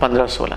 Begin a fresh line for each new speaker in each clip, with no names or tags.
15-16،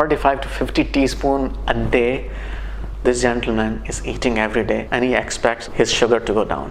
45 to 50 teaspoon a day this gentleman is eating every day and he expects his sugar to go down.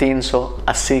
380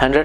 100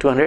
200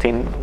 3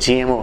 GMO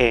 A،